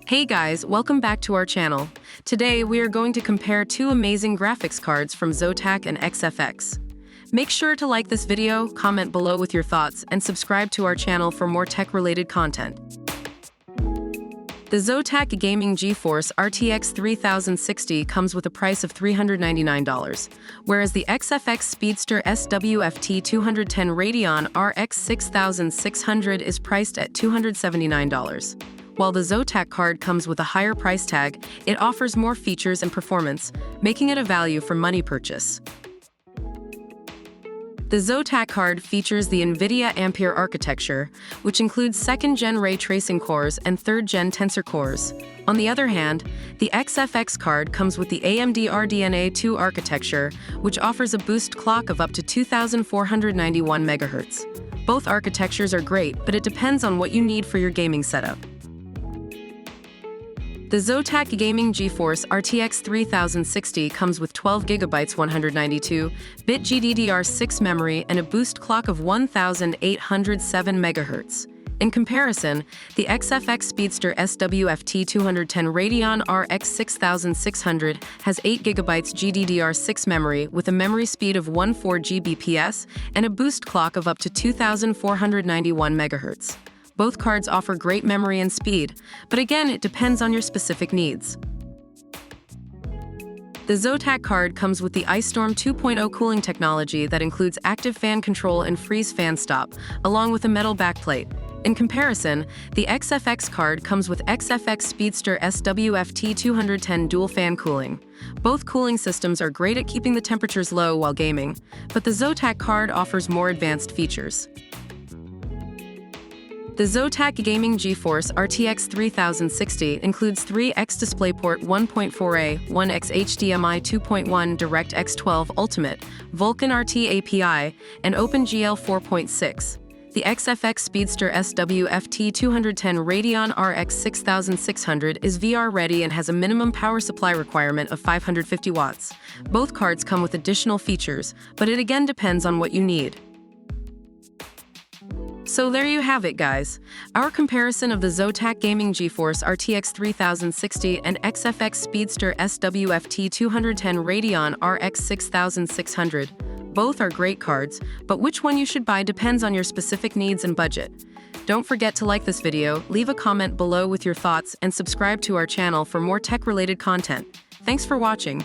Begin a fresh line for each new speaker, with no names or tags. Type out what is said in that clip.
Hey guys, welcome back to our channel. Today we are going to compare two amazing graphics cards from ZOTAC and XFX. Make sure to like this video, comment below with your thoughts, and subscribe to our channel for more tech-related content. The ZOTAC Gaming GeForce RTX 3060 comes with a price of $399, whereas the XFX Speedster SWFT 210 Radeon RX 6600 is priced at $279. While the ZOTAC card comes with a higher price tag, it offers more features and performance, making it a value-for-money purchase. The ZOTAC card features the NVIDIA Ampere architecture, which includes 2nd-gen ray tracing cores and 3rd-gen tensor cores. On the other hand, the XFX card comes with the AMD RDNA 2 architecture, which offers a boost clock of up to 2,491 MHz. Both architectures are great, but it depends on what you need for your gaming setup. The ZOTAC Gaming GeForce RTX 3060 comes with 12GB 192-bit GDDR6 memory and a boost clock of 1,807 MHz. In comparison, the XFX Speedster SWFT 210 Radeon RX 6600 has 8GB GDDR6 memory with a memory speed of 14 Gbps and a boost clock of up to 2,491 MHz. Both cards offer great memory and speed, but again, it depends on your specific needs. The ZOTAC card comes with the Ice Storm 2.0 cooling technology that includes active fan control and freeze fan stop, along with a metal backplate. In comparison, the XFX card comes with XFX Speedster SWFT 210 dual fan cooling. Both cooling systems are great at keeping the temperatures low while gaming, but the ZOTAC card offers more advanced features. The ZOTAC Gaming GeForce RTX 3060 includes 3x DisplayPort 1.4a, 1x HDMI 2.1 DirectX 12 Ultimate, Vulkan RT API, and OpenGL 4.6. The XFX Speedster SWFT 210 Radeon RX 6600 is VR ready and has a minimum power supply requirement of 550 watts. Both cards come with additional features, but it again depends on what you need. So there you have it, guys. Our comparison of the ZOTAC Gaming GeForce RTX 3060 and XFX Speedster SWFT 210 Radeon RX 6600. Both are great cards, but which one you should buy depends on your specific needs and budget. Don't forget to like this video, leave a comment below with your thoughts, and subscribe to our channel for more tech-related content. Thanks for watching.